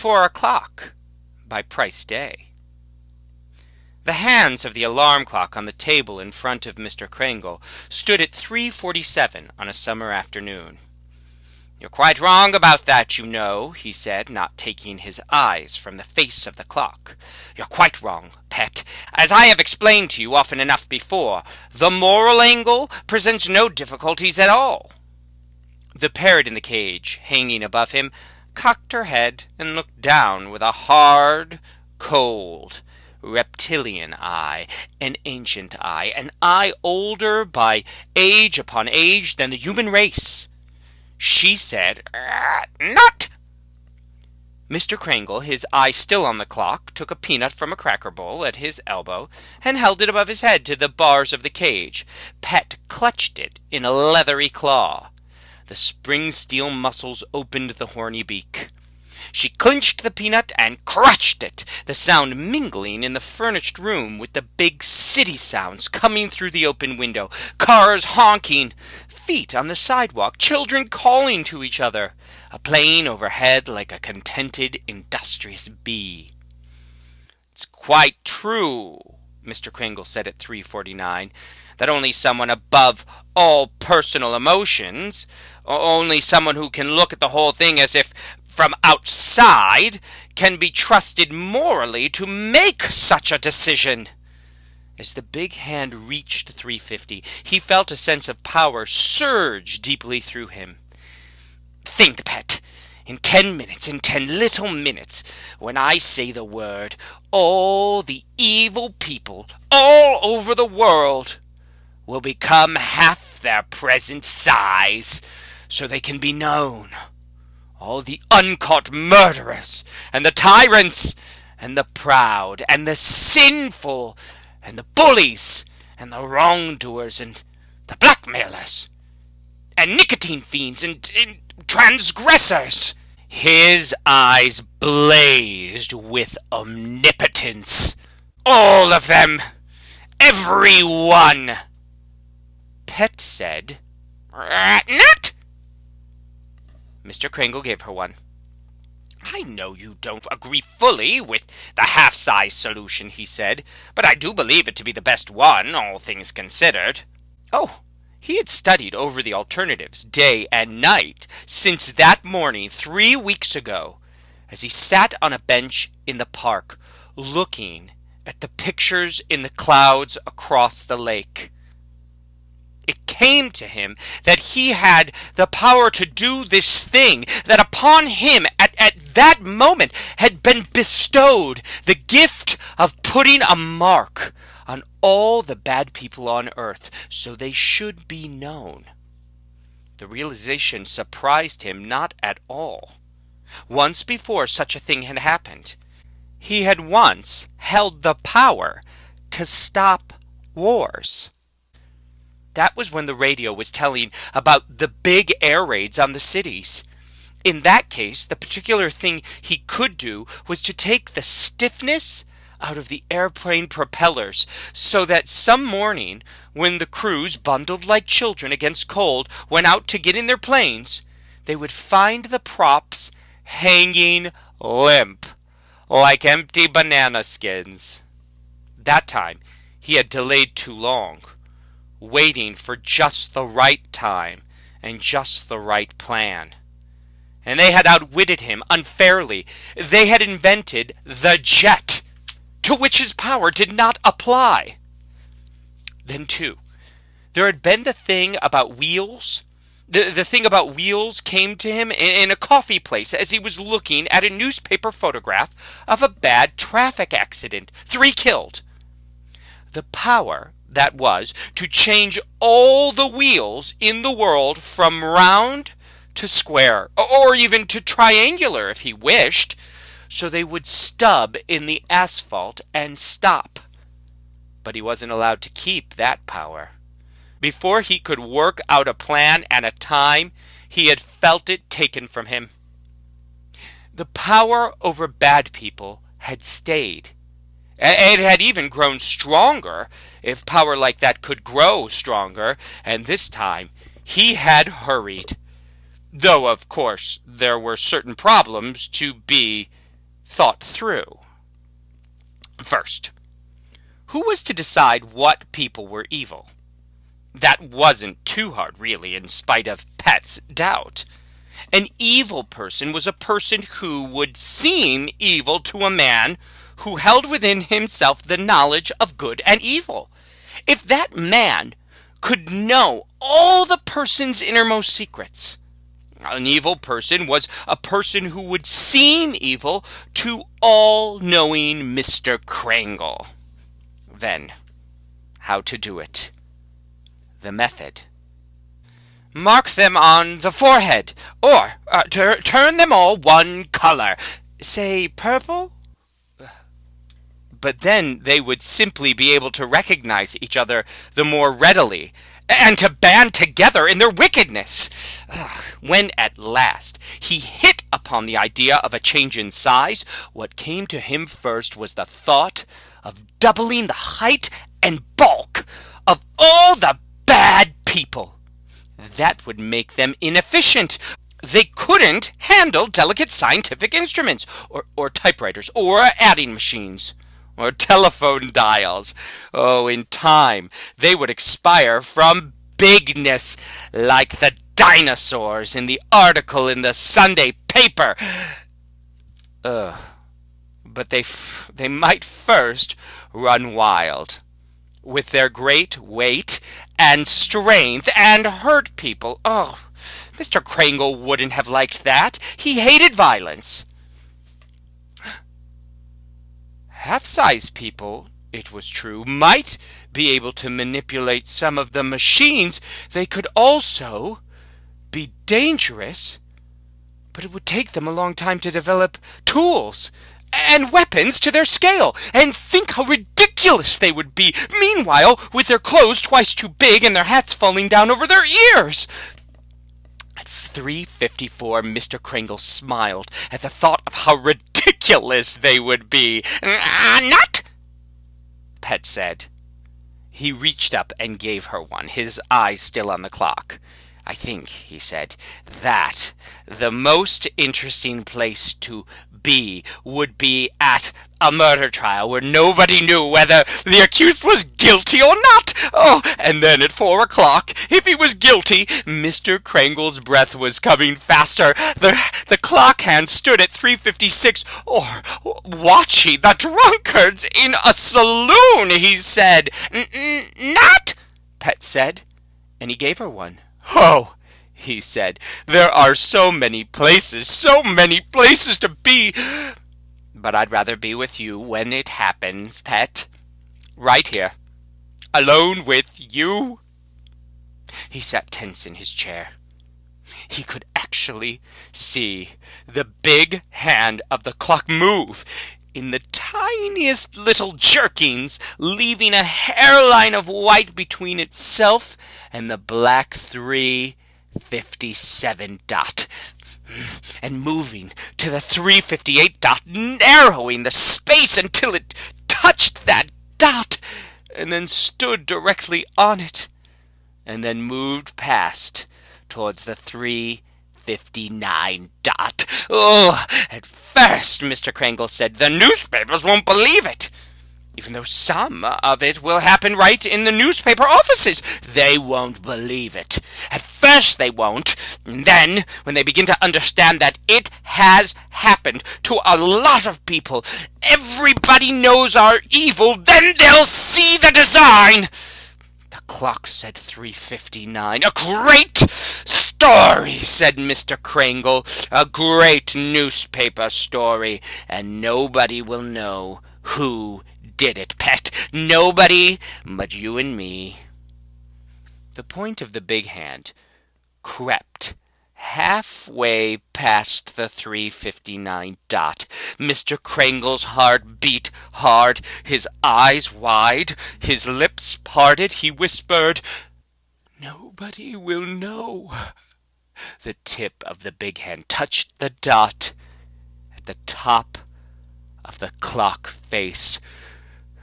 4 o'clock by Price Day. The hands of the alarm clock on the table in front of Mr. Crangle stood at 3:47 on a summer afternoon. "You're quite wrong about that, you know," he said, not taking his eyes from the face of the clock. "You're quite wrong, pet. As I have explained to you often enough before, the moral angle presents no difficulties at all." The parrot in the cage, hanging above him, cocked her head and looked down with a hard, cold, reptilian eye, an ancient eye, an eye older by age upon age than the human race. She said, "Nut!" Mr. Crangle, his eye still on the clock, took a peanut from a cracker bowl at his elbow and held it above his head to the bars of the cage. Pet clutched it in a leathery claw. The spring steel muscles opened the horny beak. She clinched the peanut and crushed it, the sound mingling in the furnished room with the big city sounds coming through the open window, cars honking, feet on the sidewalk, children calling to each other, a plane overhead like a contented, industrious bee. "It's quite true," Mr. Crangle said at 3:49, "that only someone above all personal emotions, only someone who can look at the whole thing as if from outside, can be trusted morally to make such a decision." As the big hand reached 3:50, he felt a sense of power surge deeply through him. "Think, pet. In 10 minutes, in 10 little minutes, when I say the word, all the evil people all over the world will become half their present size, so they can be known. All the uncaught murderers, and the tyrants, and the proud, and the sinful, and the bullies, and the wrongdoers, and the blackmailers, and nicotine fiends, and transgressors." His eyes blazed with omnipotence. "All of them! Every one!" Pet said, "Nut!" Mr. Crangle gave her one. "I know you don't agree fully with the half-size solution," he said, "but I do believe it to be the best one, all things considered." Oh, he had studied over the alternatives day and night since that morning 3 weeks ago, as he sat on a bench in the park, looking at the pictures in the clouds across the lake. It came to him that he had the power to do this thing, that upon him at that moment had been bestowed the gift of putting a mark on all the bad people on earth, so they should be known. The realization surprised him not at all. Once before such a thing had happened. He had once held the power to stop wars. That was when the radio was telling about the big air raids on the cities. In that case, the particular thing he could do was to take the stiffness out of the airplane propellers, so that some morning, when the crews, bundled like children against cold, went out to get in their planes, they would find the props hanging limp, like empty banana skins. That time, he had delayed too long, waiting for just the right time and just the right plan. And they had outwitted him unfairly. They had invented the jet, to which his power did not apply. Then, too, there had been the thing about wheels. The thing about wheels came to him in a coffee place as he was looking at a newspaper photograph of a bad traffic accident. 3 killed. The power that was to change all the wheels in the world from round to square, or even to triangular if he wished, so they would stub in the asphalt and stop. But he wasn't allowed to keep that power. Before he could work out a plan and a time, he had felt it taken from him. The power over bad people had stayed. It had even grown stronger, if power like that could grow stronger, and this time he had hurried. Though, of course, there were certain problems to be thought through. First, who was to decide what people were evil? That wasn't too hard, really, in spite of Pet's doubt. An evil person was a person who would seem evil to a man who held within himself the knowledge of good and evil. If that man could know all the person's innermost secrets, an evil person was a person who would seem evil to all-knowing Mr. Crangle. Then, how to do it? The method. Mark them on the forehead, or turn them all one color. Say purple? But then they would simply be able to recognize each other the more readily, and to band together in their wickedness. When at last he hit upon the idea of a change in size, what came to him first was the thought of doubling the height and bulk of all the bad people. That would make them inefficient. They couldn't handle delicate scientific instruments, or typewriters, or adding machines, or telephone dials. Oh, in time, they would expire from bigness, like the dinosaurs in the article in the Sunday paper. But they might first run wild, with their great weight and strength, and hurt people. Oh, Mr. Crangle wouldn't have liked that. He hated violence. Half-sized people, it was true, might be able to manipulate some of the machines. They could also be dangerous, but it would take them a long time to develop tools and weapons to their scale. And think how ridiculous they would be, meanwhile, with their clothes twice too big and their hats falling down over their ears. At 3:54, Mr. Crangle smiled at the thought of how ridiculous they would be. Not, Pet said. He reached up and gave her one, his eyes still on the clock. I think, he said, that the most interesting place to be would be at a murder trial where nobody knew whether the accused was guilty or not. Oh, and then at 4 o'clock, if he was guilty, Mr. Crangle's breath was coming faster. The clock hand stood at 3:56, or watching the drunkards in a saloon, he said. Not, Pet said, and he gave her one. Oh, he said, there are so many places to be. But I'd rather be with you when it happens, Pet. Right here. Alone with you. He sat tense in his chair. He could actually see the big hand of the clock move in the tiniest little jerkings, leaving a hairline of white between itself and the black 3:57 dot, and moving to the 3:58 dot, narrowing the space until it touched that dot, and then stood directly on it, and then moved past towards the 3:59 dot. Oh, at first, Mr. Crangle said, the newspapers won't believe it. Even though some of it will happen right in the newspaper offices, they won't believe it. At first they won't. And then, when they begin to understand that it has happened to a lot of people, everybody knows are evil, then they'll see the design. The clock said 3:59. A great story, said Mr. Crangle. A great newspaper story. And nobody will know who did it, Pet. Nobody but you and me. The point of the big hand crept halfway past the 3:59 dot. Mr. Crangle's heart beat hard, his eyes wide, his lips parted. He whispered, nobody will know. The tip of the big hand touched the dot at the top of the clock face.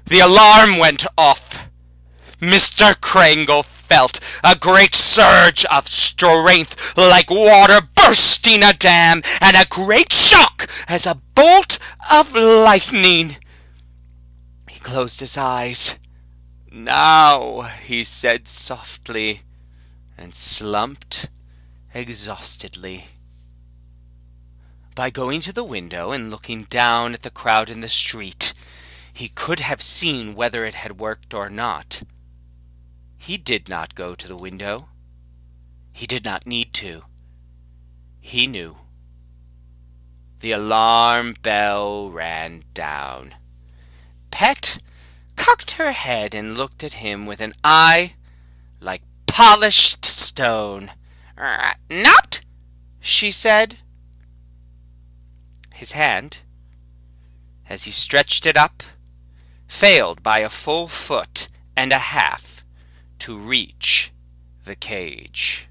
The alarm went off. Mr. Crangle felt a great surge of strength like water bursting a dam, and a great shock as a bolt of lightning. He closed his eyes. "Now," he said softly, and slumped exhaustedly. By going to the window and looking down at the crowd in the street, he could have seen whether it had worked or not. He did not go to the window. He did not need to. He knew. The alarm bell rang down. Pet cocked her head and looked at him with an eye like polished stone. "Not," she said. His hand, as he stretched it up, failed by a full foot and a half to reach the cage.